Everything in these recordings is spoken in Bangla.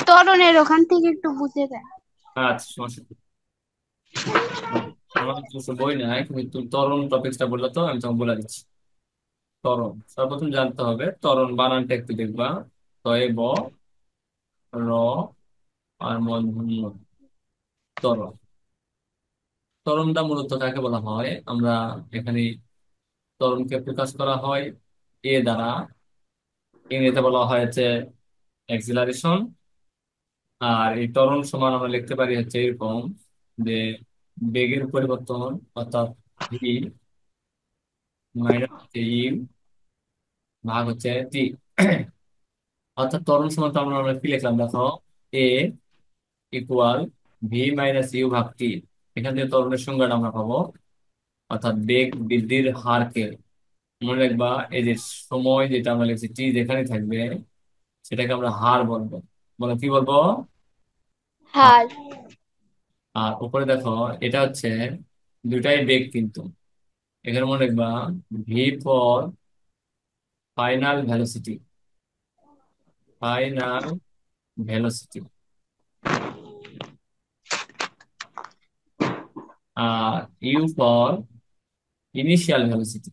ত্বরণের ওখান থেকে একটু বুঝে দেন। আচ্ছা, সমস্যা নেই। আমার কিছু বই নাই, কিন্তু তুমি ত্বরণ টপিকসটা বললে তো আমি তোমাকে বলে দিচ্ছি। ত্বরণ সর্বপ্রথম জানতে হবে, ত্বরণ বানানটা একটু দেখবা। তয়ে ব, র, আর মূর্ধন্য ণ। ত্বরণ। ত্বরণটা মূলত কাকে বলা হয়? আমরা এখানে ত্বরণকে প্রকাশ করা হয় এ দ্বারা। ইংরেজিতে বলা হয় হচ্ছে অ্যাক্সিলারেশন। আর এই ত্বরণ সমান আমরা লিখতে পারি হচ্ছে এরকম, যে বেগের পরিবর্তন, অর্থাৎ ভি মাইনাস ইউ ভাগ হচ্ছে টি। অর্থাৎ ত্বরণ সমান তো আমরা আমরা কি লিখলাম দেখো, এ ইকুয়াল ভি মাইনাস ইউ ভাগ টি। এখান থেকে ত্বরণের সংজ্ঞাটা আমরা পাবো, অর্থাৎ বেগ বৃদ্ধির হারকে মনে রাখবা। এই যে সময় যেটা আমরা লিখছি টি যেখানে থাকবে, সেটাকে আমরা হার বলবো। বলো কি বলবো? হার। হার। আর উপরে দেখো, এটা হচ্ছে দুটাই বেগ কিন্তু। এখানে মনে রাখবা V for final velocity, final velocity. আর U for initial velocity,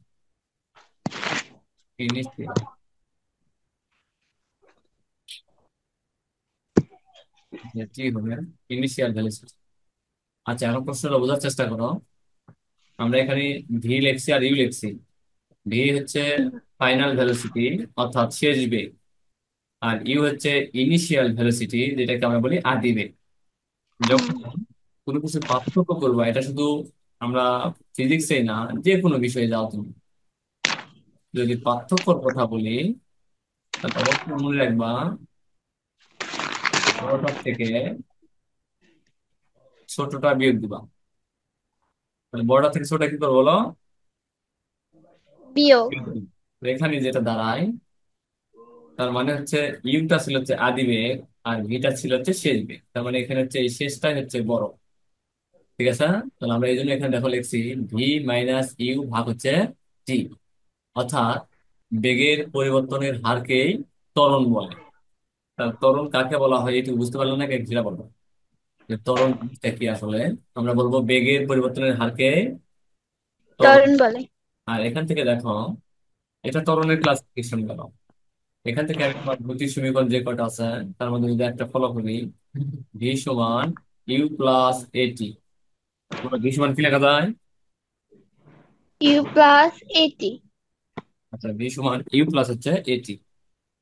initial, টি হবে ইনিশিয়াল ভেলোসিটি। আচ্ছা, এখন প্রশ্নটা বোঝার চেষ্টা করো। আমরা এখানে ভি লিখছি আর ইউ লিখছি। ভি হচ্ছে ফাইনাল ভেলোসিটি, অর্থাৎ শেষ বেগ। আর ইউ হচ্ছে ইনিশিয়াল ভেলোসিটি, যেটাকে আমরা বলি আদি বেগ। যখন কোনো কিছু পার্থক্য করবা, এটা শুধু আমরা ফিজিক্সে না, যে কোনো বিষয়ে যাও তুমি, যদি পার্থক্যর কথা বলি, তাহলে অবশ্যই মনে রাখবা বড়টার থেকে ছোটটা বিয়োগ দিবা। তাহলে বড়টা থেকে ছোটটা কি করবো বলো? বিয়োগ। বিয়োগ দিবা। তো এখানে যেটা দাঁড়ায়, তার মানে হচ্ছে ইউটা ছিল হচ্ছে আদি বেগ, আর ভিটা ছিল হচ্ছে শেষ বেগ। তার মানে এখানে হচ্ছে এই শেষটাই হচ্ছে বড়। ঠিক আছে? তাহলে আমরা এই জন্য এখানে দেখো লিখছি ভি মাইনাস ইউ ভাগ হচ্ছে টি। অর্থাৎ বেগের পরিবর্তনের হারকেই ত্বরণ বলে। তাহলে ত্বরণ কাকে বলা হয় এটি বুঝতে পারলে না, সেটা বলবো যে ত্বরণ জিনিসটা কি আসলে। আমরা বলবো বেগের পরিবর্তনের হারকে ত্বরণ। ত্বরণ বলে। আর এখান থেকে দেখো, এটা ত্বরণের ক্লাসিফিকেশন গেল। এখান থেকে আমি তোমার গতির সমীকরণ যে কটা আছে, তার মধ্যে যদি একটা ফলো করি, ভি সমান ইউ প্লাস এটি। ভি সমান কি লেখা যায়? ইউ প্লাস এটি। আচ্ছা, ভি সমান ইউ প্লাস হচ্ছে এটি।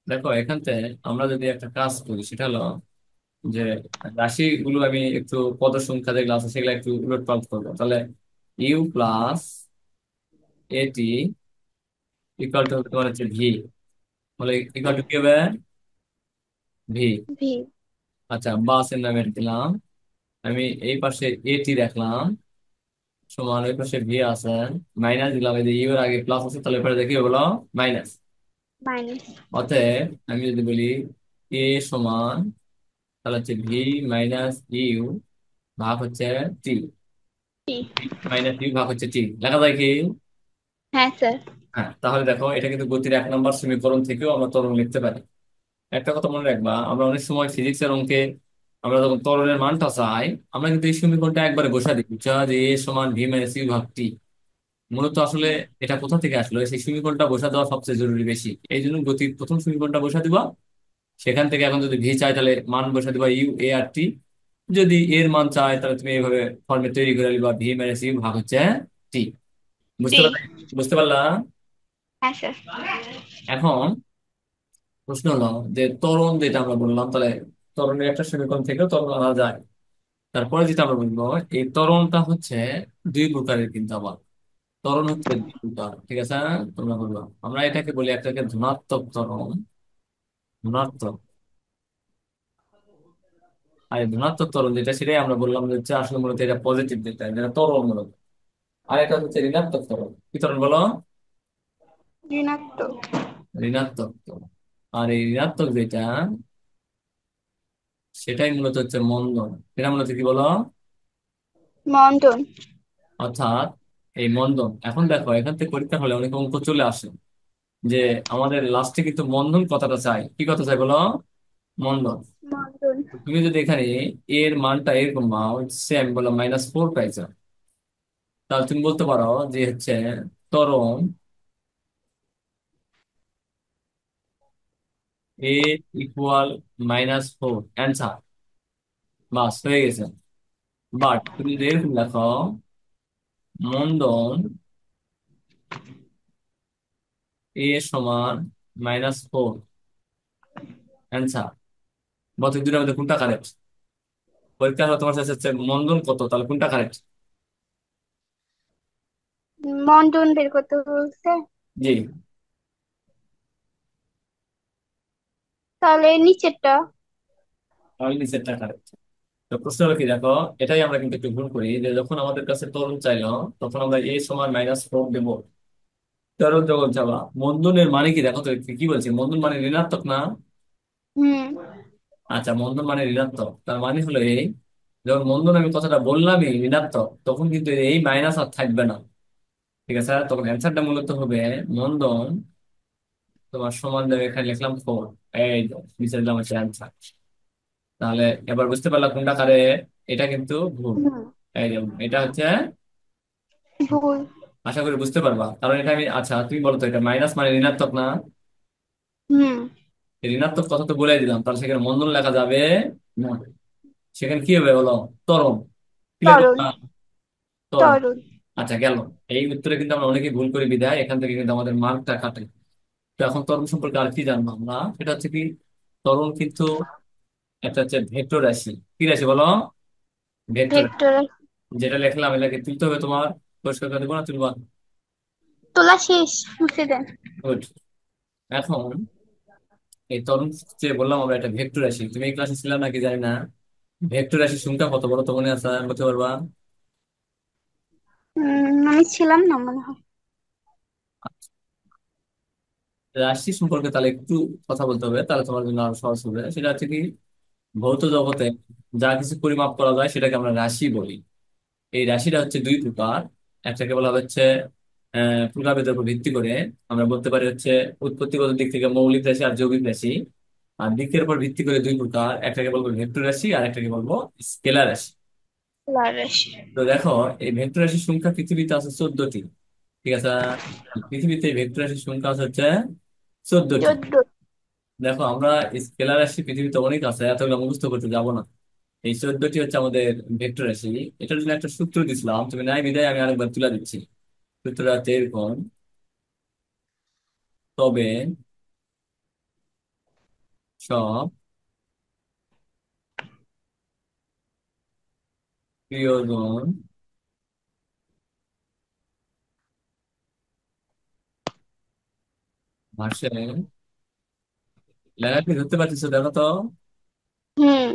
দেখো এখান থেকে আমরা যদি একটা কাজ করি, সেটা হলো যে রাশিগুলো আমি একটু পদ সংখ্যা যেগুলো আছে সেগুলো একটু উলট পালট করবো। তাহলে ইউ প্লাস এটি ইকুয়াল টু তোমার হচ্ছে ভি। বলে ইকুয়াল টু কি হবে? ভি। ভি। আচ্ছা, বাসের নামে দিলাম আমি, এই পাশে এটি রাখলাম, সমান ওই পাশে ভি আছে, মাইনাস দিলাম। এই যে ইউ এর আগে প্লাস আছে, তাহলে এবারে দেখি ওগুলো মাইনাস। মাইনাস। অতএব আমি যদি বলি এ সমান, তাহলে হচ্ছে ভি মাইনাস ইউ ভাগ হচ্ছে টি। টি। মাইনাস ইউ ভাগ হচ্ছে টি লেখা যায় কি? হ্যাঁ স্যার। হ্যাঁ, তাহলে দেখো এটা কিন্তু গতির 1 নম্বর সমীকরণ থেকেও আমরা ত্বরণ লিখতে পারি। একটা কথা মনে রাখবা, আমরা অনেক সময় ফিজিক্সের অঙ্কে আমরা যখন ত্বরণের মানটা চাই, আমরা কিন্তু এই সমীকরণটা একবারে বসা দিই, যা যে এ সমান ভি মাইনাস ইউ ভাগ টি। মূলত আসলে এটা কোথা থেকে আসলো, সেই সমীকরণটা বসা দেওয়া সবচেয়ে জরুরি বেশি। এই জন্য গতির প্রথম সমীকরণটা বসা দিবা। সেখান থেকে এখন যদি ভি চাই, তাহলে মান বসা দিবা ইউ এ আর টি। যদি এর মান চাই, তাহলে তুমি এইভাবে ফর্মে তৈরি করে নিবা ভি মাইনাস ইউ ভাগ হচ্ছে টি। বুঝতে টি। পারলে? বুঝতে পারলা? হ্যাঁ স্যার। এখন প্রশ্ন হলো যে ত্বরণ যেটা আমরা বললাম, তাহলে ত্বরণের একটা সমীকরণ থেকেও ত্বরণ আনা যায়। তারপরে যেটা আমরা বলবো, এই ত্বরণটা হচ্ছে দুই প্রকারের কিন্তু আবার। ত্বরণ হচ্ছে দুই প্রকার, ঠিক আছে? তোমরা বলবো, আমরা এটাকে বলি একটাকে ধনাত্মক ত্বরণ, ধনাত্মক। আর এই ধনাত্মক ত্বরণ যেটা, সেটাই আমরা বললাম যে হচ্ছে আসলে মূলত এটা পজিটিভ, যেটা ত্বরণ মূলত। আর এটা হচ্ছে ঋণাত্মক ত্বরণ। কি ত্বরণ বলো? ঋণাত্মক। ঋণাত্মক ত্বরণ। আর এই ঋণাত্মক যেটা, সেটাই মূলত হচ্ছে মন্দন। এটা মূলত কি বলো? মন্ডন। অর্থাৎ এই মন্দন। এখন দেখো, এখান থেকে পরীক্ষা হলে অনেক অঙ্ক চলে আসে, যে আমাদের লাস্টে কিন্তু মন্দন কথাটা চাই। কি কথা চাই বলো? মন্দন। মন্ডন। তুমি যদি এখানে এর মানটা এরকম সেম বলো -4 পাইছো, তাহলে তুমি বলতে পারো যে হচ্ছে ত্বরণ এ ইকুয়াল -4 অ্যান্সার, বাস হয়ে গেছে। বাট তুমি যদি এরকম লেখো মন্দন এ সমান -4 অ্যান্সার, বলতে দুটোর মধ্যে কোনটা কারেক্ট? পরীক্ষা হলো তোমার কাছে হচ্ছে মন্দন কত, তাহলে কোনটা কারেক্ট? মন্টন বের করতে বলছে। জি। তাহলে নিচেরটা। তাহলে নিচেরটা কারেক্ট। তো প্রশ্ন হলো কি দেখো, এটাই আমরা কিন্তু একটু ভুল করি, যে যখন আমাদের কাছে তরুণ চাইলো তখন আমরা এ সমান -4 দেবো, তরুণ যখন চাবা মন্দনের মানে কি দেখো তো, কি বলছি, মন্দন মানে ঋণাত্মক না? হুম। আচ্ছা, মন্দন মানে ঋণাত্মক, তার মানে হলো এই, যখন মন্দন আমি কথাটা বললামই ঋণাত্মক, তখন কিন্তু এই মাইনাস আর থাকবে না। ঠিক আছে, তখন অ্যান্সারটা মূলত হবে মন্দন তোমার সমান দেবে, এখানে লিখলাম 4, এই নিচে দিলাম হচ্ছে অ্যান্সার। তাহলে এবার বুঝতে পারলাম কোনটা কারে, এটা কিন্তু ভুল। হুম। এই যে এটা হচ্ছে, ভুল। আশা করি বুঝতে পারবা, কারণ এটা আমি, আচ্ছা তুমি বলো তো, এটা মাইনাস মানে ঋণাত্মক না? হুম। এই ঋণাত্মক কথা তো বলে দিলাম, তাহলে সেখানে মন্দন লেখা যাবে না। সেখানে কি হবে বলো? ত্বরণ। কি লিখবো তরল। না? ত্বরণ। তরল। আচ্ছা গেল। এই উত্তরে কিন্তু আমরা অনেকেই ভুল করে বিদায়, এখান থেকে কিন্তু আমাদের মার্কটা কাটে। তো এখন ত্বরণ সম্পর্কে আর কি জানবো আমরা, সেটা হচ্ছে কি, ত্বরণ কিন্তু একটা হচ্ছে ভেক্টর রাশি। কি রাশি বলো? ভেক্টর। ভেক্টর। যেটা লিখলাম এটাকে তুলতে হবে তোমার, পরিষ্কার করে দেবো না তুলবা? তোলা শেষ, মুছে দেন। গুড। এখন এই ত্বরণ যে বললাম আমরা, এটা ভেক্টর রাশি, তুমি এই ক্লাসে ছিলাম নাকি জানি না। ভেক্টর রাশির সংখ্যা কত বলো তো, মনে আছে? বলতে পারবা? আমি ছিলাম না মনে হয়। রাশি সম্পর্কে তাহলে একটু কথা বলতে হবে, তাহলে তোমার জন্য আরো সহজ হবে। সেটা হচ্ছে কি, ভৌত জগতে যা কিছু পরিমাপ করা যায় সেটাকে আমরা রাশি বলি। এই রাশিটা হচ্ছে দুই প্রকার। একটাকে বলা হচ্ছে প্রকারভেদের উপর ভিত্তি করে, আমরা বলতে পারি হচ্ছে উৎপত্তিগত দিক থেকে মৌলিক রাশি আর যৌগিক রাশি। আর দিকের উপর ভিত্তি করে দুই প্রকার, একটাকে বলবো ভেক্টর রাশি আর একটাকে বলবো স্কেলার রাশি। লাল রাশি। তো দেখো, এই ভেক্টর রাশির সংখ্যা পৃথিবীতে আছে 14টি। ঠিক আছে, পৃথিবীতে এই ভেক্টর রাশির সংখ্যা আছে হচ্ছে 14টি। 14। দেখো আমরা স্কেলার রাশি পৃথিবীতে অনেক আছে, এতগুলো মুখস্থ করতে যাবো না। এই 14টি হচ্ছে আমাদের ভেক্টর রাশি। এটার জন্য একটা সূত্র দিছিলাম, তুমি নাই বিদায় আমি আরেকবার তুলে দিচ্ছি। সূত্রটা হচ্ছে এরকম: তবে সব প্রিয়জন ভাসে, লেখা কি ধরতে পারছিস দেখো তো? হুম।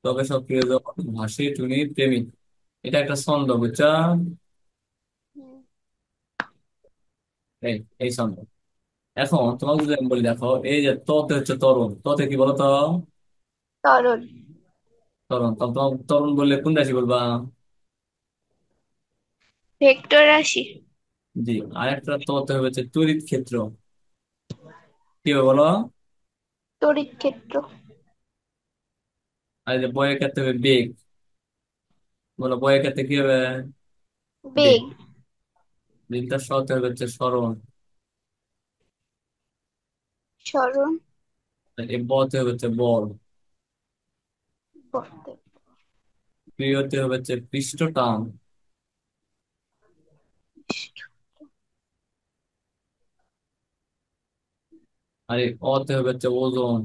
তবে সব প্রিয়জন ভাসে টুনির প্রেমিক, এটা একটা ছন্দ, বুঝছো? হুম। এই এই ছন্দ। এখন তোমাকে যদি আমি বলি, দেখো এই যে ততে হচ্ছে তরুণ, ততে কি বলো তো? তরল। তরুণ। তোমার তরুণ বললে কোন রাশি বলবা? ভেক্টর রাশি। জি। আরেকটা ততে হচ্ছে তড়িৎ ক্ষেত্র। কি হবে বলো? তড়িৎ ক্ষেত্র। আর এই যে বয়ের ক্ষেত্রে হবে বেগ, বলো বয়ের ক্ষেত্রে কি হবে? বেগ। বেগ। দিনটা সতে হবে হচ্ছে সরণ। সরণ। আর এই বতে হবে হচ্ছে বল। বর্তে। প্রিয়তে হবে হচ্ছে পৃষ্ঠটান। আর এই অতে হবে হচ্ছে ওজন।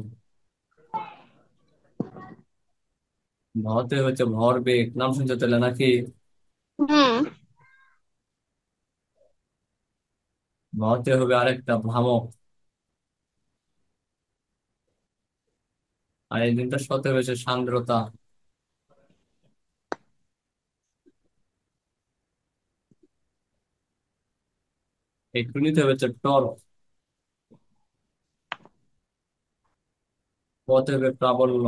ভতে হচ্ছে ভরবেগ, নাম শুনতে পেলে নাকি? হুম। ভতে হবে আরেকটা ভ্রামক। আর এই দিনটা সতে হবে হচ্ছে সান্দ্রতা। এই টুনিতে হবে হচ্ছে টর্ক। পথে হবে প্রাবল্য।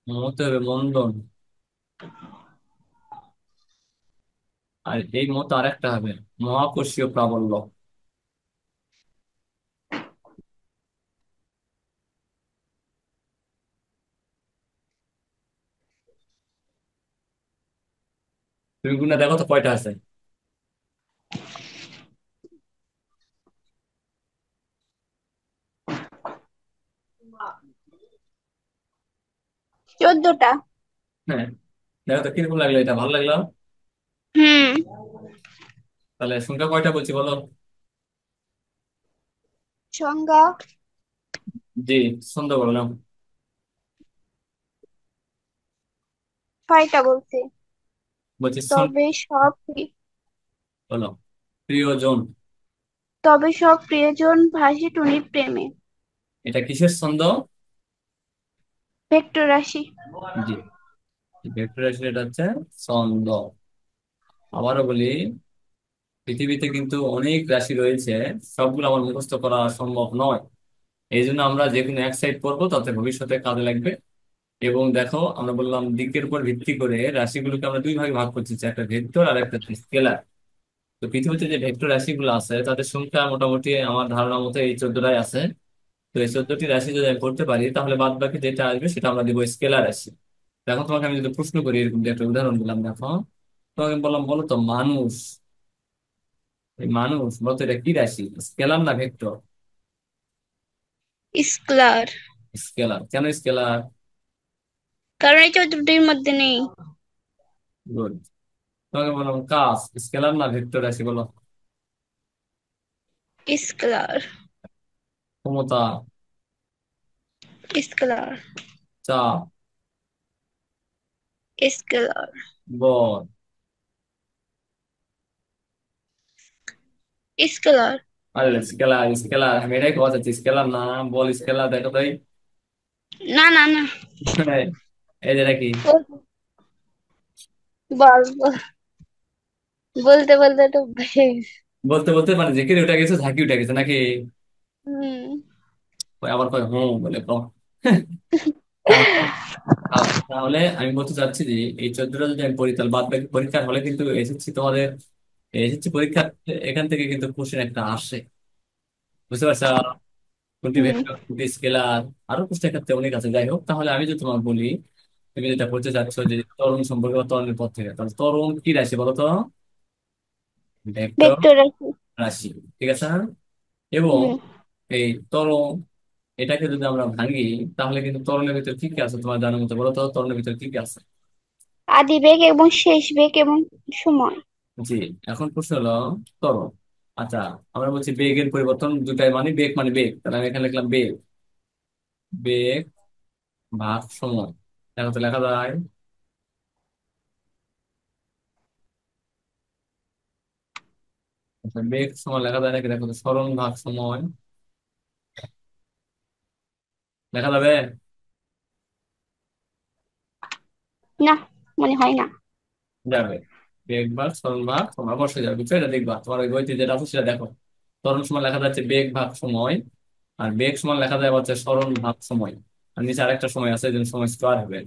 মতে হবে মন্দন। আর এই মত আরেকটা হবে মহাকর্ষীয় প্রাবল্য। তুমি গুণা দেখো তো কয়টা আছে। 14টা। হ্যাঁ, দেখো তো কিরকম লাগলো, এটা ভালো লাগলো? হুম। তাহলে সংখ্যা কয়টা বলছি বলো? সংজ্ঞা। জি, ছন্দ বললাম। 6টা বলছে। বলছি ছন্দ। তবে সব বলো। প্রিয়জন। তবে সব প্রিয়জন ভাসে টুনির প্রেমে। এটা কিসের ছন্দ? ভেক্টর রাশি। জি, ভেক্টর রাশি, এটা হচ্ছে ছন্দ। আবারও বলি, পৃথিবীতে কিন্তু অনেক রাশি রয়েছে, সবগুলো আমার মুখস্থ করা সম্ভব নয়। এই জন্য আমরা যে কোনো এক সাইড পড়বো, তাতে ভবিষ্যতে কাজে লাগবে। এবং দেখো, আমরা বললাম দিকের উপর ভিত্তি করে রাশিগুলোকে আমরা দুই ভাগে ভাগ করছি, একটা ভেক্টর আর একটা স্কেলার। তো পৃথিবীতে যে ভেক্টর রাশিগুলো আছে তাদের সংখ্যা মোটামুটি আমার ধারণা মতো এই 14টাই আছে। তো এই 14টি রাশি যদি আমি করতে পারি, তাহলে বাদ বাকি যেটা আসবে সেটা আমরা দিব স্কেলার রাশি। দেখো, তোমাকে আমি যদি প্রশ্ন করি, এরকম যে একটা উদাহরণ দিলাম, দেখো তোমাকে বললাম বলো তো মানুষ, এই মানুষ বলতো এটা কি রাশি, স্কেলার না ভেক্টর? স্কেলার। স্কেলার। কেন স্কেলার? কারণ এই 14টির মধ্যে নেই। গুড। তোমাকে বললাম কাজ, স্কেলার না ভেক্টর রাশি বলো? স্কেলার। ক্ষমতা, স্কেলার। চাপ, স্কেলার। বল। স্কেলার। আরে স্কেলার স্কেলার, আমি এটাই কথা চাচ্ছি, স্কেলার না বল, স্কেলার দেখো তাই। না না না। এই যে নাকি, বল বল বল। বলতে বলতে তো বেশ। বলতে বলতে মানে যে কেড়ে উঠে গেছে, ঝাঁকি উঠে গেছে নাকি? হুম। ওই আবার কয় হুম বলে কম। তাহলে তাহলে আমি বলতে চাচ্ছি যে এই 14টা যদি আমি পড়ি, তাহলে বাদ বাকি পরীক্ষার হলে কিন্তু এসেছি তোমাদের, এসেছি পরীক্ষা, এখান থেকে কিন্তু কোশ্চেন একটা আসে, বুঝতে পারছো? কোনটি হুম। ভেক্টর, কোনটি স্কেলার, আরো কোশ্চেন ক্ষেত্রে অনেক আছে। যাই হোক, তাহলে আমি যদি তোমাকে বলি, তুমি যেটা বলতে চাচ্ছ যে ত্বরণ সম্পর্কে বা ত্বরণের পথ থেকে, তাহলে ত্বরণ কি রাশি বলো তো? ভেক্টর ভেক্টর রাশি। রাশি। ঠিক আছে না? এবং হুম। এই ত্বরণ, এটাকে যদি আমরা ভাঙি, তাহলে কিন্তু ত্বরণের ভিতরে কি কি আছে তোমার জানার মতো, বলো তো ত্বরণের ভিতরে কি কি আছে? আদি বেগ এবং শেষ বেগ এবং সময়। জি। এখন প্রশ্ন হলো ত্বরণ। আচ্ছা, আমরা বলছি বেগের পরিবর্তন দুটাই, মানে বেগ মানে বেগ, তাহলে আমি এখানে লিখলাম বেগ, বেগ ভাগ সময়। দেখো তো লেখা যায়। আচ্ছা, বেগ সময় লেখা যায় নাকি, দেখো তো সরণ ভাগ সময় লেখা যাবে? না, মনে হয় না। যাবে। বেগ ভাগ সরণ ভাগ সময় অবশ্যই যাবে, বুঝছো? এটা দেখবা তোমার ওই বইতে যেটা আছে সেটা দেখো। ত্বরণ সময় লেখা যাচ্ছে বেগ ভাগ সময়, আর বেগ সময় লেখা যায় হচ্ছে সরণ ভাগ সময়। আর নিচে আরেকটা সময় আছে, যেন সময় স্কোয়ার হবে।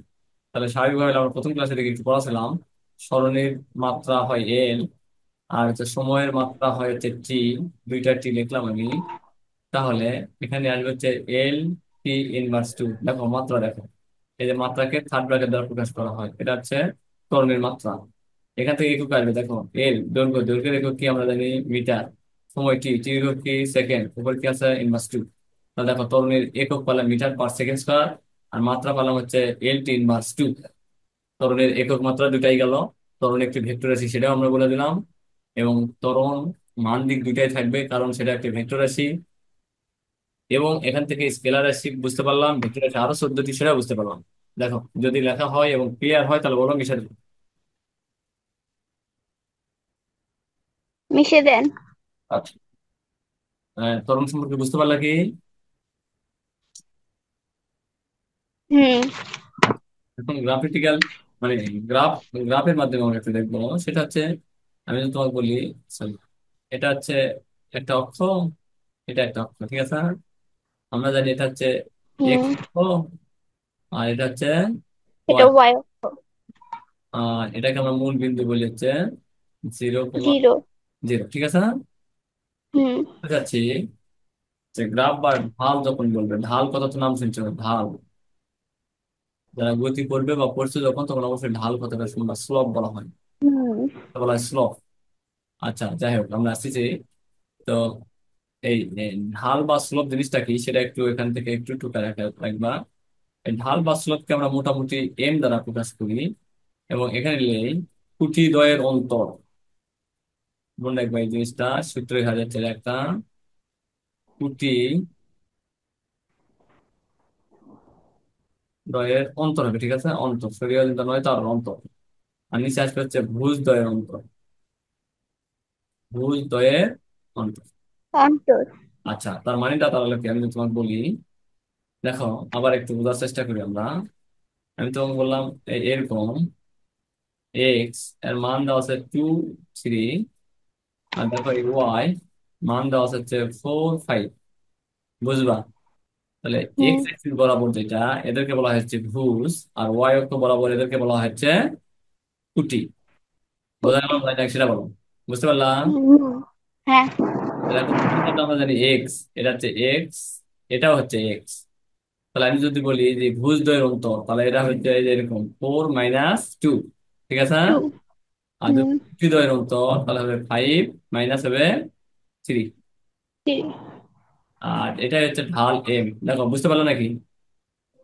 তাহলে স্বাভাবিকভাবে আমরা প্রথম ক্লাসে দিকে একটু পড়াছিলাম, সরণের মাত্রা হয় এল, আর হচ্ছে সময়ের মাত্রা হয় হচ্ছে টি। দুইটা টি লিখলাম আমি। তাহলে এখানে আসবে হচ্ছে এল টি ইনভার্স টু। দেখো মাত্রা দেখো, এই যে মাত্রাকে থার্ড ব্র্যাকেট দ্বারা প্রকাশ করা হয়, এটা হচ্ছে ত্বরণের মাত্রা। এখান থেকে একক আসবে, দেখো এল দৈর্ঘ্য, দৈর্ঘ্যের একক কি আমরা জানি মিটার, সময় টি, টি একক কি সেকেন্ড, উপর কি আছে ইনভার্স টু। তাহলে দেখো ত্বরণের একক পেলাম মিটার পার সেকেন্ড স্কয়ার, আর মাত্রা পেলাম হচ্ছে এল টি ইনভার্স টু। ত্বরণের একক মাত্রা দুটাই গেল। ত্বরণ একটি ভেক্টর রাশি, সেটাও আমরা বলে দিলাম। এবং ত্বরণ মান দিক দুটাই থাকবে, কারণ সেটা একটি ভেক্টর রাশি। এবং এখান থেকে স্কেলার রাশি বুঝতে পারলাম, ভেক্টর রাশি আরো 14টি, সেটাও বুঝতে পারলাম। দেখো, যদি লেখা হয় এবং ক্লিয়ার হয়, তাহলে বলো মিশে দেবো। মিশে দেন। আচ্ছা, ত্বরণ সম্পর্কে বুঝতে পারলা কি? হুম। আচ্ছা, এখন গ্রাফিটিক্যাল, মানে গ্রাফ, গ্রাফের মাধ্যমে আমরা একটা দেখবো, সেটা হচ্ছে, আমি যদি তোমাকে বলি, sorry, এটা হচ্ছে একটা অক্ষ, এটা একটা অক্ষ, ঠিক আছে? আমরা জানি এটা হচ্ছে হুম। এক্স অক্ষ, আর এটা হচ্ছে এটা ওয়াই। ওয়াই। এটাকে আমরা মূল বিন্দু বলি হচ্ছে 0। 0,0, ঠিক আছে না? হুম। যাচ্ছি যে গ্রাফ বা ঢাল যখন বলবে, ঢাল কথা তো নাম শুনছো, ঢাল। যারা গতি করবে বা পড়ছে যখন, তখন অবশ্যই ঢাল কথাটা শুনবা, স্লোপ বলা হয়। হুম। বলা হয় স্লোপ। আচ্ছা, যাই হোক, আমরা আসতেছি। তো এই এই ঢাল বা স্লোপ জিনিসটা কি সেটা একটু এখান থেকে একটু একটু করে রাখবা। এই ঢাল বা স্লোপকে আমরা মোটামুটি এম দ্বারা প্রকাশ করি, এবং এখানে নিলেই খুঁটি দ্বয়ের অন্তর। মনে রাখবা এই জিনিসটা, সূত্র দেখা যাচ্ছে একটা খুঁটি দ্বয়ের অন্তর হবে, ঠিক আছে? অন্তর সরিয়া চিন্তা নয়, তার অন্তর। আর নিচে আসবে হচ্ছে ভুজ দ্বয়ের অন্তর। ভুজ দ্বয়ের অন্তর। অন্তর। আচ্ছা, তার মানেটা তাহলে কি আমি যদি তোমাকে বলি, দেখো, আবার একটু বোঝার চেষ্টা করি আমরা। আমি তোমাকে বললাম এরকম এক্স এর মান দেওয়া আছে 2 3, আর দেখো এই ওয়াই মান দেওয়া আছে হচ্ছে 4 5। বুঝবা? তাহলে হুম। এক্স অ্যাক্সিস বরাবর যেটা, এদেরকে বলা হচ্ছে ভুজ, আর ওয়াই অক্ষ বরাবর এদেরকে বলা হচ্ছে কুটি। বোঝা গেল কুটি। না? সেটা বলো। বুঝতে পারলাম? হুম। হ্যাঁ। তাহলে এখন ভুজটা তো আমরা জানি এক্স, এটা হচ্ছে এক্স, এটাও হচ্ছে এক্স। তাহলে আমি যদি বলি যে ভুজ দ্বয়ের অন্তর, তাহলে এটা হচ্ছে এই যে এরকম 4 - 2, ঠিক আছে? টু। আর যদি হুম। কুটি দ্বয়ের অন্তর, তাহলে হবে 5 - হবে 3। থ্রি। আর এটাই হচ্ছে ঢাল এম। দেখো, বুঝতে পারলো নাকি?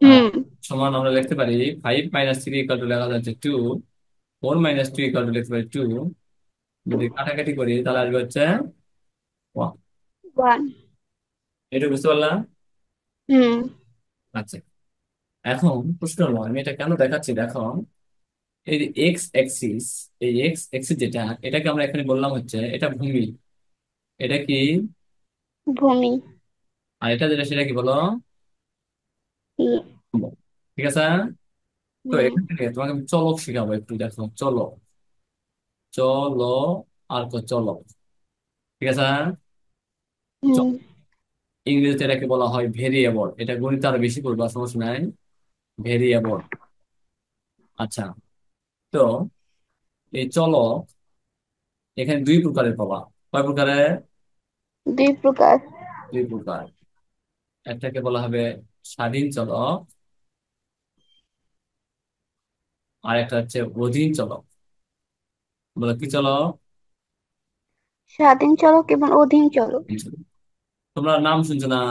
আর হুম। সমান আমরা লিখতে পারি 5 - 3 ইকাল টু লেখা যাচ্ছে 2, 4 - 2 ইকাল টু লিখতে পারি 2। যদি কাটাকাটি করি তাহলে আসবে হচ্ছে 1। ওয়ান। এটা বুঝতে পারলাম? হুম। আচ্ছা, এখন প্রশ্ন হলো আমি এটা কেন দেখাচ্ছি দেখো। এই এক্স অ্যাক্সিস, এই এক্স অ্যাক্সিস যেটা, এটাকে আমরা এখানে বললাম হচ্ছে এটা ভূমি। এটা কি? ভূমি। আর এটা যেটা সেটা কি বলো? হুম। লম্ব। ঠিক আছে? তো হুম। এখান থেকে তোমাকে আমি চলক শিখাবো একটু, দেখো চলক। চলো, আর চলক, ঠিক আছে? হুম। ইংরেজিতে এটাকে বলা হয় ভেরিয়েবল। এটা গণিত আরো বেশি করবা, সমস্যা নাই। ভেরিয়েবল। আচ্ছা, তো এই চলক এখানে দুই প্রকারের পাবা। কয় প্রকারের? দুই প্রকার। 2 প্রকার। একটাকে বলা হবে স্বাধীন চলক, আর একটা হচ্ছে অধীন চলক। বলো কি চলক? স্বাধীন চলক এবং অধীন চলক। তোমরা নাম শুনছো না?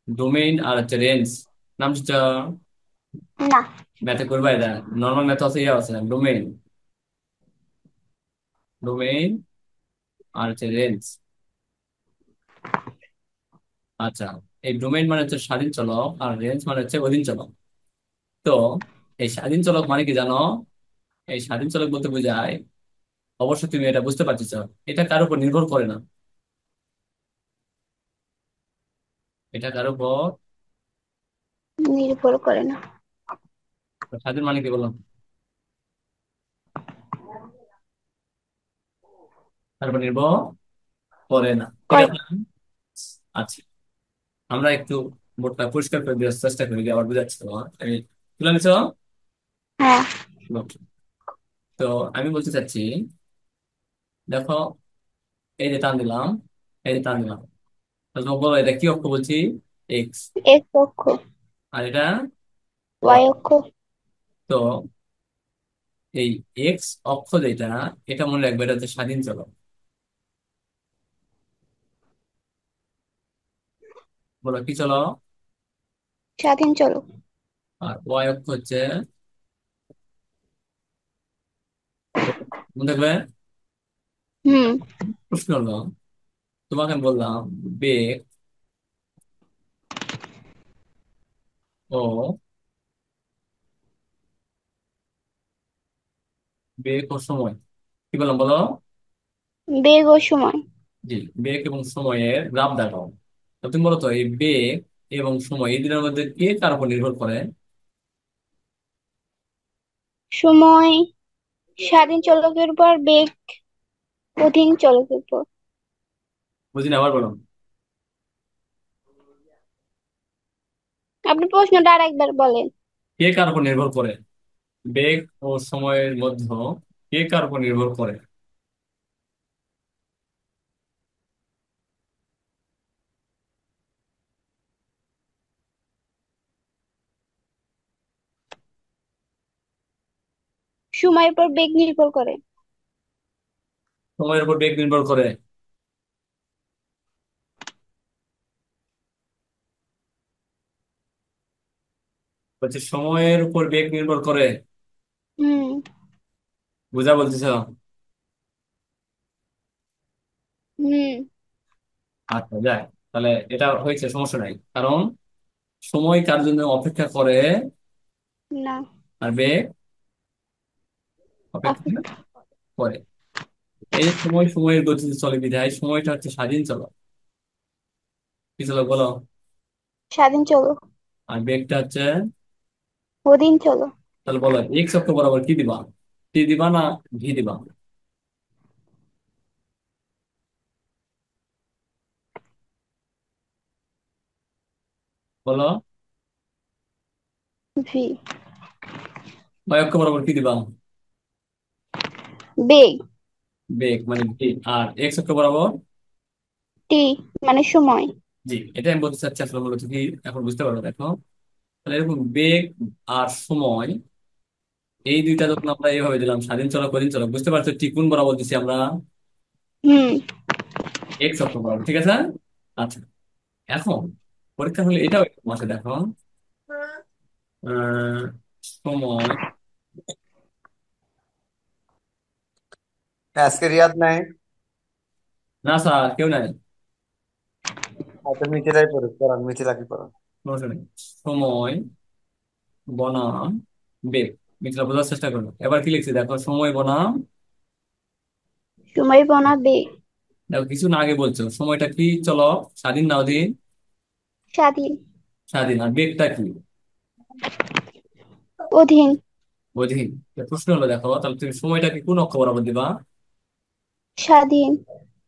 ডোমেইন আর হচ্ছে রেঞ্জ। নাম শুনছো? না। ম্যাথে করবা এটা। নর্মাল ম্যাথ আছে, ইয়ে আছে ডোমেইন। ডোমেইন আর হচ্ছে রেঞ্জ। আচ্ছা, এই ডোমেইন মানে হচ্ছে স্বাধীন চলক, আর রেঞ্জ মানে হচ্ছে অধীন চলক। তো এই স্বাধীন চলক মানে কি জানো? এই স্বাধীন চলক বলতে বোঝায়, অবশ্যই তুমি এটা বুঝতে পারছো, এটা কার উপর নির্ভর করে না। এটা কার উপর? নির্ভর করে না। স্বাধীন মানে কি বললাম? কার উপর নির্ভর করে না, ঠিক করে। আছে? আচ্ছা, আমরা একটু বোর্ডটা পরিষ্কার করে দেওয়ার চেষ্টা করি, আবার বুঝাচ্ছি তোমার। আমি তুলে নিছো? হ্যাঁ। তো আমি বলতে চাচ্ছি, দেখো, এই যে টান দিলাম, এই যে টান দিলাম, তো তোমাকে বলো এটা কি অক্ষ বলছি? এক্স। এক্স অক্ষ। আর এটা ওয়াই ওয়াই। অক্ষ। তো এই এক্স অক্ষ যেটা, এটা মনে রাখবে, এটা হচ্ছে স্বাধীন চলক। বলো কি চলক? স্বাধীন চলক। আর ওয়াই অক্ষ হচ্ছে, মনে থাকবে। হুম। প্রশ্ন হলো, তোমাকে আমি বললাম বেগ ও বেগ ও সময়, কি বললাম বলো? বেগ ও সময়। জি, বেগ এবং সময়ের গ্রাফ দেখাও। তো তুমি বলো তো এই বেগ এবং সময় এই দুটোর মধ্যে কে কার উপর নির্ভর করে? সময় স্বাধীন চলকের উপর, বেগ অধীন চলকের উপর। বুঝিনি, আবার বলো। আপনি প্রশ্নটা আর একবার বলেন। কে কার উপর নির্ভর করে? বেগ ও সময়ের মধ্যে কে কার উপর নির্ভর করে? সময়ের উপর বেগ নির্ভর করে। সময়ের উপর বেগ নির্ভর করে। বলছে সময়ের উপর বেগ নির্ভর করে। হুম। বুঝা বলতেছ? হুম। আচ্ছা যায়, তাহলে এটা হয়েছে, সমস্যা নাই, কারণ সময় কার জন্য অপেক্ষা করে, না। আর বেগ অপেক্ষা অপেক্ষা। করে। এই যে সময় সময়ের গতিতে চলে বিধায় সময়টা হচ্ছে স্বাধীন চলক। কি চলক বলো? স্বাধীন চলো। আর বেগটা হচ্ছে, অধীন চলো। তাহলে বলো এক্স অক্ষ বরাবর কি দিবা? টি দিবা না ভি দিবা? বলো। ভি। ওয়াই অক্ষ বরাবর কি দিবা? বেগ। বেগ মানে ভি। আর এক্স অক্ষ বরাবর? টি মানে সময়। জি, এটা আমি বলতে চাচ্ছি আসলে মূলত কি, এখন বুঝতে পারো দেখো। তাহলে এরকম বেগ আর সময়, এই দুইটা যখন আমরা এইভাবে দিলাম স্বাধীন চলক অধীন চলক, বুঝতে পারছো ঠিক কোন বরাবর দিচ্ছি আমরা? হুম। এক্স অক্ষ বরাবর, ঠিক আছে। আচ্ছা, এখন পরীক্ষা হলে এটাও একটু মাসে দেখো। আহ, সময়, আজকে রিয়াদ নাই। না স্যার কেউ নাই, আচ্ছা মিথিলাই পড়ে পড়ান, মিথিলাকে পড়ান। সমস্যা নেই। সময় বনাম বেগ, মিথিলা বোঝার চেষ্টা করো। এবার কি লিখছি দেখো, সময় বনাম, সময় বনা বেগ। দেখো কিছু না আগে বলছো সময়টা কি চলো, স্বাধীন না অধীন? স্বাধীন। স্বাধীন। আর বেগটা কি? অধীন। অধীন। তো প্রশ্ন হলো দেখো, তাহলে তুমি সময়টাকে কোন অক্ষ বরাবর দিবা? স্বাধীন।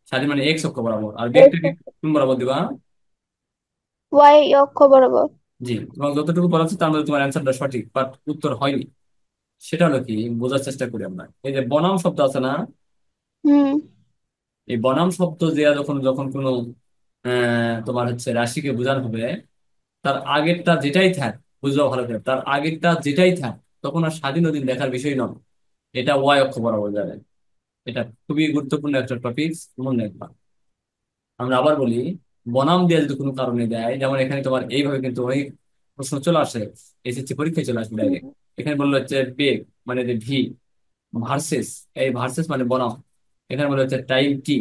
স্বাধীন মানে এক্স অক্ষ বরাবর। আর বেগটাকে কোন বরাবর দিবা? ওয়াই অক্ষ বরাবর। জি, তোমার যতটুকু বলা হচ্ছে তার মধ্যে তোমার অ্যান্সারটা সঠিক, বাট উত্তর হয়নি। সেটা হলো কি, বোঝার চেষ্টা করি আমরা। এই যে বনাম শব্দ আছে না, হুম। এই বনাম শব্দ দেয়া যখন যখন কোনো তোমার হচ্ছে রাশিকে বোঝানো হবে, তার আগেরটা যেটাই থাক, বুঝলো ভালো করে, তার আগেরটা যেটাই থাক, তখন আর স্বাধীন অধীন দেখার বিষয় নয়, এটা ওয়াই অক্ষ বরাবর যাবে। এটা খুবই গুরুত্বপূর্ণ একটা টপিক, মনে রাখবা। আমরা আবার বলি, বনাম দিয়ে যদি কোনো কারণে দেয়, যেমন এখানে তোমার এইভাবে কিন্তু অনেক প্রশ্ন চলে আসে, এসএসসি পরীক্ষায় চলে আসবে ডাইরেক্ট। এখানে বললো হচ্ছে বেগ মানে যে ভি, ভার্সেস, এই ভার্সেস মানে বনাম। এখানে বলে হচ্ছে টাইম টি,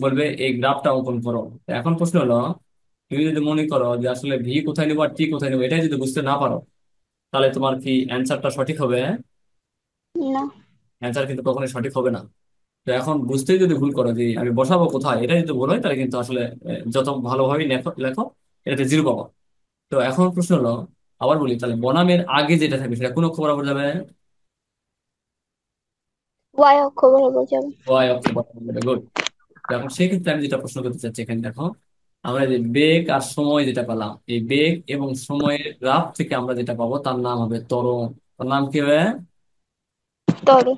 বলবে এই গ্রাফটা অঙ্কন করো। তো এখন প্রশ্ন হলো, তুমি যদি মনে করো যে আসলে ভি কোথায় নেবো আর টি কোথায় নেবো, এটাই যদি বুঝতে না পারো, তাহলে তোমার কি অ্যান্সারটা সঠিক হবে? না। অ্যান্সার কিন্তু কখনোই সঠিক হবে না। তো এখন বুঝতেই যদি ভুল করো যে আমি বসাবো কোথায়, এটা যদি ভুল হয়, তাহলে কিন্তু আসলে যত ভালোভাবে লেখো লেখো, এটাতে জিরো পাবো। তো এখন প্রশ্ন হলো, আবার বলি, তাহলে বনামের আগে যেটা থাকবে সেটা কোন অক্ষ বরাবর যাবে? ওয়াই অক্ষ বরাবর যাবে। ওয়াই অক্ষ বরাবর যাবে, গুড। এখন সেই ক্ষেত্রে আমি যেটা প্রশ্ন করতে চাচ্ছি, এখানে দেখো, আমরা যে বেগ আর সময় যেটা পেলাম, এই বেগ এবং সময়ের গ্রাফ থেকে আমরা যেটা পাবো তার নাম হবে ত্বরণ। তার নাম কি হবে? তরল।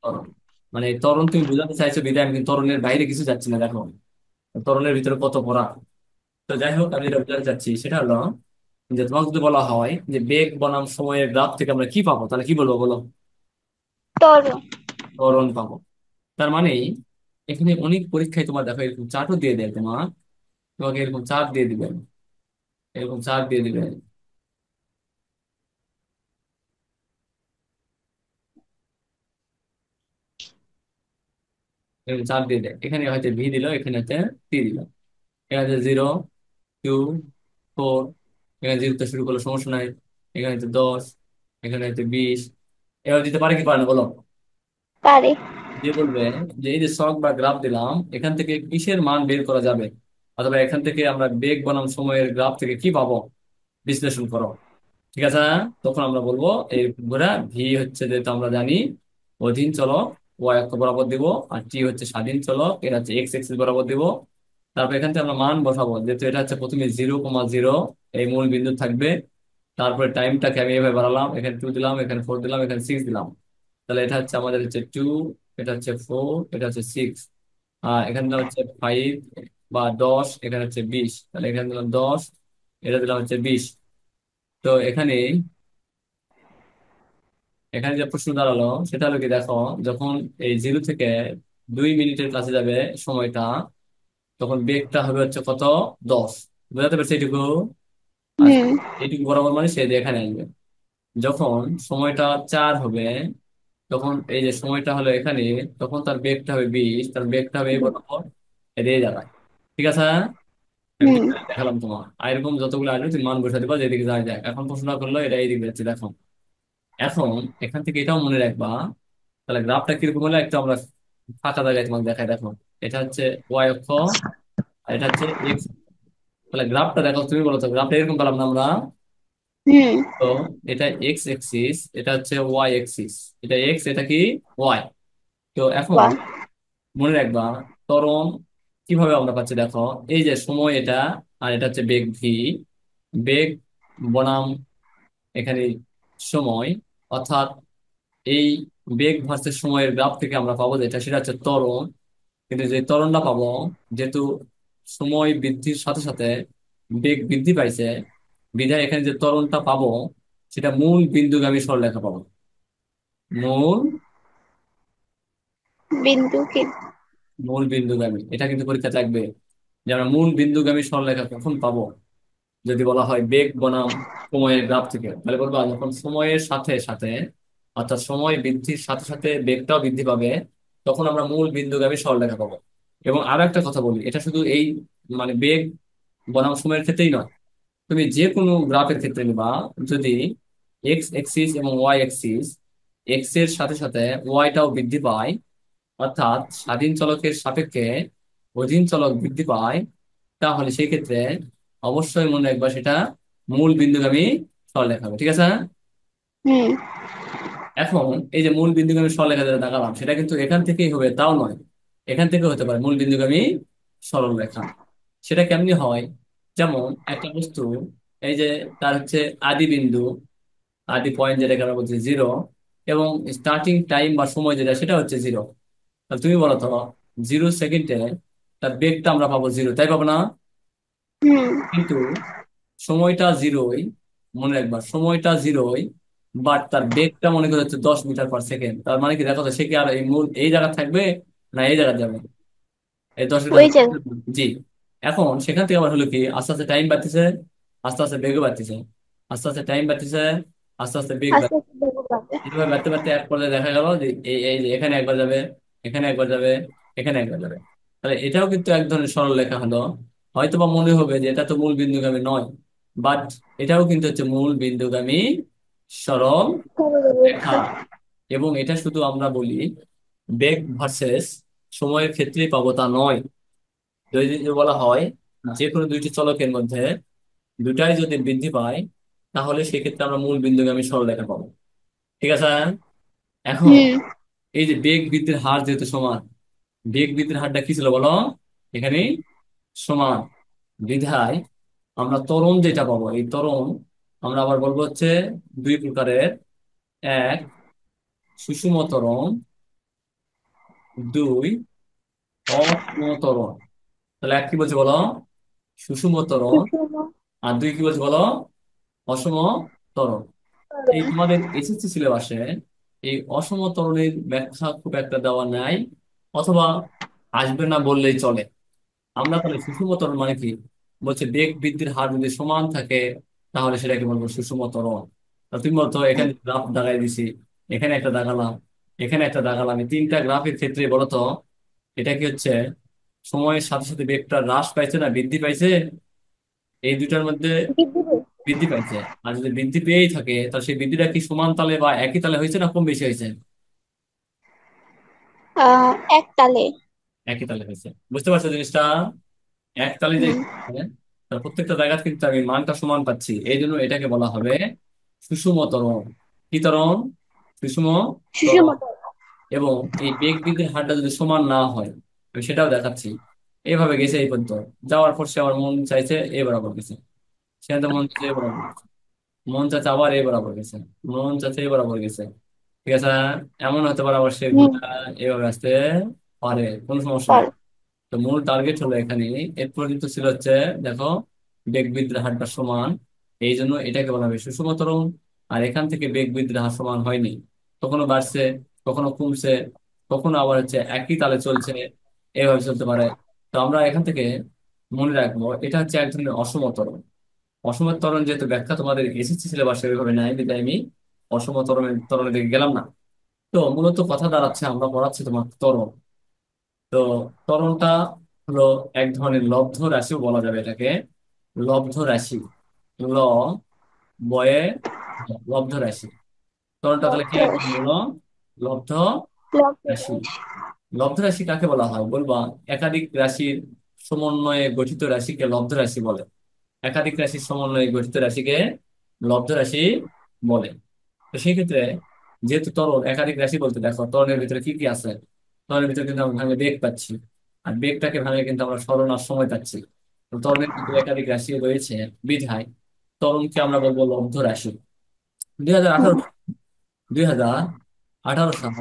ত্বরণ। মানে এই ত্বরণ তুমি বোঝাতে চাইছো বিধায় আমি কিন্তু ত্বরণের বাইরে কিছু যাচ্ছি না, দেখো ত্বরণের ভিতরে কত পড়া। তো যাই হোক, আমি যেটা বোঝাতে চাচ্ছি সেটা হলো যে তোমাকে যদি বলা হয় যে বেগ বনাম সময়ের গ্রাফ থেকে আমরা কি পাবো, তাহলে কি বলবো বলো? তরল। ত্বরণ পাবো। তার মানে এখানে অনেক পরীক্ষায় তোমার দেখো এরকম চার্টও দিয়ে দেয়, তোমাকে এরকম চার্ট দিয়ে দিবেন, এরকম চার্ট দিয়ে দিবেন, এরকম চার্ট দিয়ে দেয়। এখানে হয়তো ভি দিল, এখানে হচ্ছে টি দিল, এখানে হচ্ছে 0, 2, 4, এখানে 0 শুরু করলে সমস্যা নাই, এখানে হচ্ছে 10, এখানে হচ্ছে 20। এবার দিতে পারে কি পারে না বলো? পারে। দিয়ে বলবে যে এই যে ছক বা গ্রাফ দিলাম, এখান থেকে কিসের মান বের করা যাবে, অথবা এখান থেকে আমরা বেগ বনাম সময়ের গ্রাফ থেকে কি পাবো, বিশ্লেষণ করো। ঠিক আছে না? তখন আমরা বলবো এই ঘোরা ভি হচ্ছে, যেহেতু আমরা জানি অধীন চলক, ওয়াই অক্ষ বরাবর দিব। আর টি হচ্ছে স্বাধীন চলক, এটা হচ্ছে এক্স এক্সিস বরাবর দিব। তারপর এখান থেকে আমরা মান বসাবো, যেহেতু এটা হচ্ছে প্রথমে 0,0, এই মূল বিন্দু থাকবে। তারপরে টাইমটাকে আমি এভাবে বাড়ালাম, এখানে 2 দিলাম, এখানে 4 দিলাম, এখানে 6 দিলাম। তাহলে এটা হচ্ছে আমাদের হচ্ছে 2, এটা হচ্ছে 4, এটা হচ্ছে 6। এখানে দিলাম হচ্ছে 5 বা 10, এখানে হচ্ছে 20, তাহলে এখানে দিলাম 10, এটা দিলাম হচ্ছে 20। তো এখানে এখানে যে প্রশ্ন দাঁড়ালো সেটা হলো কি দেখো, যখন এই 0 থেকে 2 মিনিটের কাছে যাবে সময়টা, তখন বেগটা হবে হচ্ছে কত? 10। বুঝাতে পারছি এটুকু? আর হুম। এইটুকু বরাবর মানে সে দিয়ে এখানে আসবে। যখন সময়টা 4 হবে, তখন এই যে সময়টা হলো এখানে, তখন তার বেগটা হবে 20, তার বেগটা হবে এই বরাবর এদিকে যাবে। ঠিক আছে? আমি হুম। দেখালাম তোমার, আর এরকম যতগুলো আসবে তুমি মান বসে দিবা যেদিকে যায় যায়। এখন প্রশ্নটা করলো এটা এইদিকে যাচ্ছে, দেখো। এখন এখান থেকে এটাও মনে রাখবা, তাহলে গ্রাফটা কিরকম হলো একটু আমরা ফাঁকা জায়গায় তোমাকে দেখাই, দেখো। এটা হচ্ছে ওয়াই অক্ষ, আর এটা হচ্ছে এক্স। তাহলে গ্রাফটা দেখো, তুমি বলো তো গ্রাফটা এরকম পেলাম না আমরা? হুম। তো এটা এক্স এক্সিস, এটা হচ্ছে ওয়াই এক্সিস। এটা এক্স, এটা কি ওয়াই। তো এখন বাহ। মনে রাখবা ত্বরণ কিভাবে আমরা পাচ্ছি, দেখো। এই যে সময় এটা, আর এটা হচ্ছে বেগ ভি। বেগ বনাম এখানে সময়, অর্থাৎ এই বেগ ভার্সেস সময়ের গ্রাফ থেকে আমরা পাবো যেটা, সেটা হচ্ছে ত্বরণ। কিন্তু যে ত্বরণটা পাবো, যেহেতু সময় বৃদ্ধির সাথে সাথে বেগ বৃদ্ধি পাইছে, বিধায় এখানে যে ত্বরণটা পাবো সেটা মূল বিন্দুগামী সরলরেখা পাবো। মূল বিন্দু কি? মূল বিন্দুগামী, এটা কিন্তু পরীক্ষা থাকবে যে আমরা মূল বিন্দুগামী সরলরেখা কখন পাবো। যদি বলা হয় বেগ বনাম সময়ের গ্রাফ থেকে, তাহলে বলবো যখন সময়ের সাথে সাথে, অর্থাৎ সময় বৃদ্ধির সাথে সাথে বেগটাও বৃদ্ধি পাবে, তখন আমরা মূল বিন্দুগামী সরলরেখা পাবো। এবং আরো একটা কথা বলি, এটা শুধু এই মানে বেগ বনাম সময়ের ক্ষেত্রেই নয়, তুমি যে কোনো গ্রাফের ক্ষেত্রে নিবা, যদি এক্স এক্সিস এবং ওয়াই এক্সিস, এক্স এর সাথে সাথে ওয়াইটাও বৃদ্ধি পায়, অর্থাৎ স্বাধীন চলকের সাপেক্ষে অধীন চলক বৃদ্ধি পায়, তাহলে সেই ক্ষেত্রে অবশ্যই মনে রাখবা সেটা মূল বিন্দুগামী সরলরেখা হবে। ঠিক আছে? হুম। এখন এই যে মূল বিন্দুগামী সরলরেখা যেটা দেখালাম, সেটা কিন্তু এখান থেকেই হবে তাও নয়, এখান থেকে হতে পারে মূল বিন্দুগামী সরলরেখা। সেটা কেমনি হয়? যেমন একটা বস্তু, এই যে তার হচ্ছে আদি বিন্দু, আদি পয়েন্ট যেটাকে আমরা বলছি 0, এবং স্টার্টিং টাইম বা সময় যেটা সেটা হচ্ছে 0। তাহলে তুমি বলো তো, 0 সেকেন্ডে তার বেগটা আমরা পাবো 0, তাই পাবো না? হুম। কিন্তু সময়টা 0ই, মনে রাখবা সময়টা 0ই, বাট তার বেগটা মনে করা হচ্ছে 10 মিটার পার সেকেন্ড। তার মানে কি, দেখো তো সে কি আর এই মূল এই জায়গা থাকবে, না এই জায়গা যাবে? এই 10 মিটার। ওই যে জি। এখন সেখান থেকে আবার হলো কি, আস্তে আস্তে টাইম বাড়তেছে, আস্তে আস্তে বেগও বাড়তেছে, আস্তে আস্তে টাইম বাড়তেছে, আস্তে আস্তে বেগ আস্তে বাড়তেছে। আস্তে দেখবো পাবে। এইভাবে বাড়তে বাড়তে এক পর্যায়ে দেখা গেল যে এই এই যে এখানে একবার যাবে, এখানে একবার যাবে, এখানে একবার যাবে। তাহলে এটাও কিন্তু এক ধরনের সরল রেখা হলো। হয়তো বা মনে হবে যে এটা তো মূল বিন্দুগামী নয়, বাট এটাও কিন্তু হচ্ছে মূল বিন্দুগামী সরল রেখা। রেখা। এবং এটা শুধু আমরা বলি বেগ ভার্সেস সময়ের ক্ষেত্রেই পাবো তা নয়। যদি বলা হয় যে কোনো দুইটি চলকের মধ্যে দুটাই যদি বৃদ্ধি পায়, তাহলে সেক্ষেত্রে আমরা মূল বিন্দুগামী সরলরেখা পাবো। ঠিক আছে? এখন হুম। এই যে বেগ বৃদ্ধির হার যেহেতু সমান, বেগ বৃদ্ধির হারটা কি ছিল বলো, এখানে সমান, বিধায় আমরা ত্বরণ যেটা পাবো, এই ত্বরণ আমরা আবার বলবো হচ্ছে দুই প্রকারের। এক, সুষম ত্বরণ। দুই, অসম ত্বরণ। তাহলে এক কি বলছে বলো, সুষম ত্বরণ। সুষম আর দুই কি বলছে বলো, অসম ত্বরণ। এই ত্বরণ। তোমাদের এসএসসি সিলেবাসে এই অসম ত্বরণের ব্যাখ্যা খুব একটা দেওয়া নাই, অথবা আসবে না বললেই চলে। আমরা তাহলে সুষম ত্বরণ মানে কি, বলছে বেগ বৃদ্ধির হার যদি সমান থাকে, তাহলে সেটাকে বলবো সুষম ত্বরণ। তা তুমি বলতো এখানে গ্রাফ দাগাই দিছি, এখানে একটা দাগালাম, এখানে একটা দাগালাম, এই তিনটা গ্রাফের ক্ষেত্রে বলতো এটা কি হচ্ছে সময়ের সাথে সাথে বেগটা হ্রাস পাইছে না বৃদ্ধি পাইছে? এই দুটার মধ্যে বৃদ্ধি বৃদ্ধি পাইছে। আর যদি বৃদ্ধি পেয়েই থাকে, তাহলে সেই বৃদ্ধিটা কি সমান তালে বা একই তালে হয়েছে না কম বেশি হয়েছে? এক তালে। একই তালে হয়েছে। বুঝতে পারছো জিনিসটা? একতালি যে, হুম। হ্যাঁ, তার প্রত্যেকটা জায়গা কিন্তু আমি মানটা সমান পাচ্ছি, এই জন্য এটাকে বলা হবে সুষম ত্বরণ। কি ত্বরণ? সুষম সুষম ত্বরণ। ত্বরণ। এবং এই বেগ বৃদ্ধির হারটা যদি সমান না হয়, আমি সেটাও দেখাচ্ছি। এইভাবে গেছে এই পর্যন্ত, যাওয়ার পর সে আমার মন চাইছে এ বরাবর গেছে, সে তো মন চাইছে এ বরাবর গেছে, মন চাচ্ছে আবার এ বরাবর গেছে, মন চাচ্ছে এ বরাবর গেছে। ঠিক আছে? এমন হতে পারে আবার সে হুম। ঘুরে এভাবে আসতে পারে, কোনো সমস্যা নেই। পার। তো মূল টার্গেট হলো এখানে, এর পর্যন্ত ছিল হচ্ছে, দেখো, বেগ বৃদ্ধির হারটা সমান, এই জন্য এটাকে বলা হবে সুষম ত্বরণ। আর এখান থেকে বেগ বৃদ্ধির হার সমান হয়নি, কখনো বাড়ছে, কখনো কমছে, কখনো আবার হচ্ছে একই তালে চলছে, এভাবে চলতে পারে। তো আমরা এখান থেকে মনে রাখবো এটা হচ্ছে এক ধরনের অসম ত্বরণ। অসম ত্বরণ যেহেতু ব্যাখ্যা তোমাদের এসএসসি সিলেবাসে ওইভাবে নাই, বিধায় আমি অসম ত্বরণের দিকে গেলাম না। তো মূলত কথা দাঁড়াচ্ছে আমরা পড়াচ্ছি তোমার ত্বরণ। তো ত্বরণটা হলো এক ধরনের লব্ধ রাশিও বলা যাবে এটাকে, লব্ধ রাশি। ল বয়ে লব্ধ রাশি। ত্বরণটা তাহলে কি লিখবো লব্ধরাশি। বলো? লব্ধ রাশি। লব্ধরাশি। লব্ধ রাশি কাকে বলা হয় বলবা? একাধিক রাশির সমন্বয়ে গঠিত রাশিকে লব্ধ রাশি বলে। একাধিক রাশির সমন্বয়ে গঠিত রাশিকে লব্ধ রাশি বলে। তো সেই ক্ষেত্রে যেহেতু ত্বরণ একাধিক রাশি বলতে, দেখো ত্বরণের ভিতরে কি কি আছে। ত্বরণের ভিতরে কিন্তু আমরা ভাঙে বেগ পাচ্ছি, আর বেগটাকে ভাঙে কিন্তু আমরা সরণ আর সময় পাচ্ছি। তো ত্বরণের ভিতরে একাধিক রাশি রয়েছে বিধায় ত্বরণকে আমরা বলবো লব্ধ রাশি। 2018 2018 সাল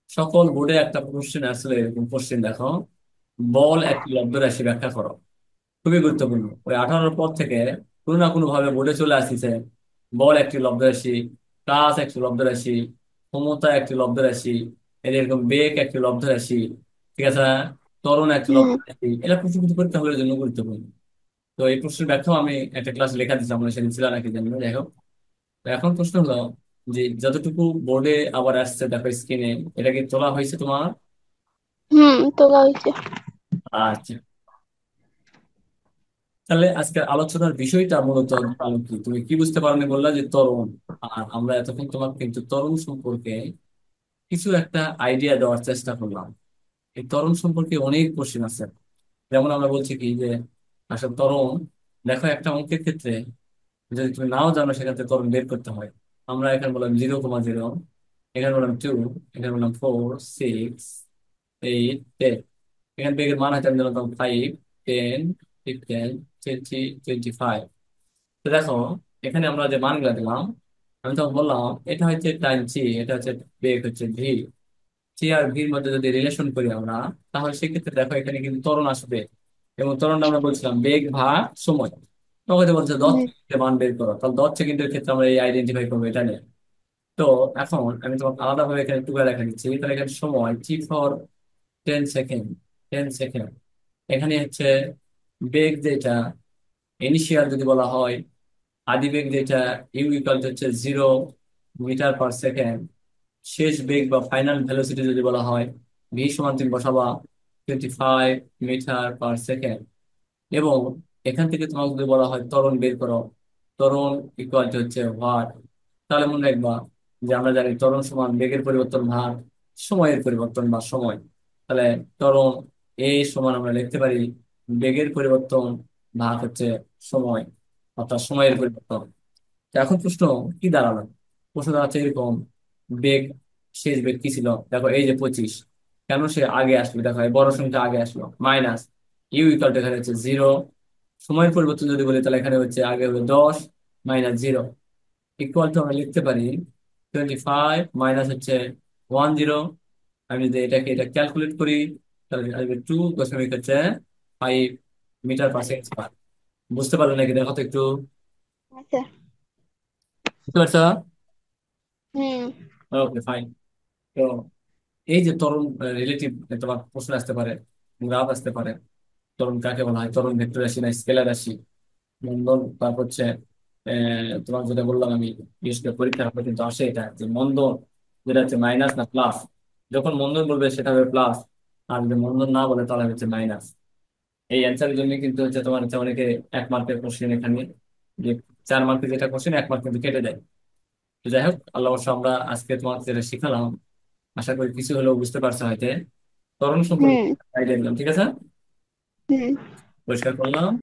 সকল বোর্ডে একটা কোশ্চেন আসলে, এরকম কোশ্চেন দেখো, বল একটি লব্ধ রাশি ব্যাখ্যা করো। খুবই গুরুত্বপূর্ণ। ওই 18 পর থেকে কোনো না কোনো ভাবে বোর্ডে চলে আসছে বল একটি লব্ধ রাশি, কাজ একটি লব্ধ রাশি, ক্ষমতা একটি লব্ধ রাশি, এরকম বেগ একটি লব্ধ রাশি, ঠিক আছে, ত্বরণ একটি লব্ধ হুম। রাশি। এরা প্রশ্ন কিন্তু পরীক্ষা হলের জন্য গুরুত্বপূর্ণ। তো এই প্রশ্নের ব্যাখ্যাও আমি একটা ক্লাস লেখা দিচ্ছি, আমরা সেদিন ছিল নাকি জানি না, যাই হোক। তো এখন প্রশ্ন হলো যে যতটুকু বোর্ডে আবার আসছে দেখো স্ক্রিনে, এটা কি তোলা হয়েছে তোমার? হুম, তোলা হয়েছে। আচ্ছা, তাহলে আজকের আলোচনার বিষয়টা মূলত হলো কি, তুমি কি বুঝতে পারোনি বললা যে ত্বরণ। আর আমরা এতক্ষণ তোমার কিন্তু ত্বরণ সম্পর্কে কিছু একটা আইডিয়া দেওয়ার চেষ্টা করলাম। এই ত্বরণ সম্পর্কে অনেক কোশ্চেন আছে। যেমন আমরা বলছি কি যে আসলে ত্বরণ, দেখো একটা অঙ্কের ক্ষেত্রে যদি তুমি নাও জানো সেখান থেকে ত্বরণ বের করতে হয়। আমরা এখানে বললাম 0,0, এখানে বললাম 2, এখানে বললাম 4, 6, 8, 10। এখানে বেগের মান হচ্ছে আমি দিলাম 5, 10, 15, 20, 25। তো দেখো এখানে আমরা যে মানগুলা দিলাম, আমি তখন বললাম এটা হচ্ছে টাইম সি, এটা হচ্ছে বেগ হচ্ছে ভি। সি আর ভির মধ্যে যদি রিলেশন করি আমরা, তাহলে সেক্ষেত্রে দেখো এখানে কিন্তু ত্বরণ আসবে। এবং ত্বরণটা আমরা বলছিলাম বেগ ভাগ সময়। তখন তো বলছে দশ হুম। সেকেন্ডে মান বের করো, তাহলে 10 সেকেন্ডের ক্ষেত্রে আমরা এই আইডেন্টিফাই করবো এটা নিয়ে। তো এখন আমি তোমাকে আলাদাভাবে এখানে টুকা লেখা দিচ্ছি, তাহলে এখানে সময় টি ফর 10 সেকেন্ড। 10 সেকেন্ড। এখানে হচ্ছে বেগ যেটা ইনিশিয়াল যদি বলা হয়, আদিবেগ যেটা ইউ ইকুয়াল হচ্ছে 0 মিটার পার সেকেন্ড। শেষ বেগ বা ফাইনাল ভেলোসিটি যদি বলা হয়, ভি সমান তুমি বসাবা 25 মিটার পার সেকেন্ড। এবং এখান থেকে তোমাকে যদি বলা হয় ত্বরণ বের করো, ত্বরণ ইকুয়াল হচ্ছে ভার, তাহলে মনে রাখবা যে আমরা জানি ত্বরণ সমান বেগের পরিবর্তন ভাগ সময়ের পরিবর্তন বা সময়। তাহলে ত্বরণ এ সমান আমরা লিখতে পারি বেগের পরিবর্তন ভাগ হচ্ছে সময়, অর্থাৎ সময়ের পরিবর্তন। তো এখন প্রশ্ন কি দাঁড়ালো? প্রশ্ন দাঁড়াচ্ছে এরকম, বেগ, শেষ বেগ কি ছিল দেখো, এই যে 25, কেন সে আগে আসলো দেখো, এই বড় সংখ্যা আগে আসলো, মাইনাস ইউ ইকাল এখানে হচ্ছে 0। সময়ের পরিবর্তন যদি বলি তাহলে এখানে হচ্ছে আগে হলো 10 মাইনাস 0, ইকুয়াল টু আমরা লিখতে পারি 25 মাইনাস হচ্ছে 10। আমি যদি এটাকে এটা ক্যালকুলেট করি তাহলে আসবে 2.5 মিটার পার সেকেন্ড স্কয়ার। বুঝতে পারলো নাকি দেখো তো একটু? আচ্ছা। বুঝতে পারছো? হুম। Okay fine. তো এই যে ত্বরণ রিলেটিভ তোমার প্রশ্ন আসতে পারে, গ্রাফ আসতে পারে। ত্বরণ কাকে বলা হয়? ত্বরণ ভেক্টর রাশি না স্কেলার রাশি? মন্দন তারপর হচ্ছে তোমার যেটা বললাম আমি, বিশেষ করে পরীক্ষার হলে কিন্তু আসে এটা যে মন্দন যেটা হচ্ছে মাইনাস না প্লাস। যখন মন্দন বলবে সেটা হবে প্লাস, আর যদি মন্দন না বলে তাহলে হচ্ছে মাইনাস। এই অ্যান্সারের জন্য কিন্তু হচ্ছে তোমার হচ্ছে অনেকে 1 মার্কের কোশ্চেন এখানে, যে 4 মার্কের যেটা কোশ্চেন 1 মার্ক কিন্তু কেটে দেয়। তো যাই হোক, আল্লাহ অবশ্য আমরা আজকে তোমাকে যেটা শিখালাম আশা করি কিছু হলেও বুঝতে পারছো হয়তো। ত্বরণ সম্পর্কে হুম। আইডিয়া দিলাম, ঠিক আছে? হুম। পরিষ্কার করলাম।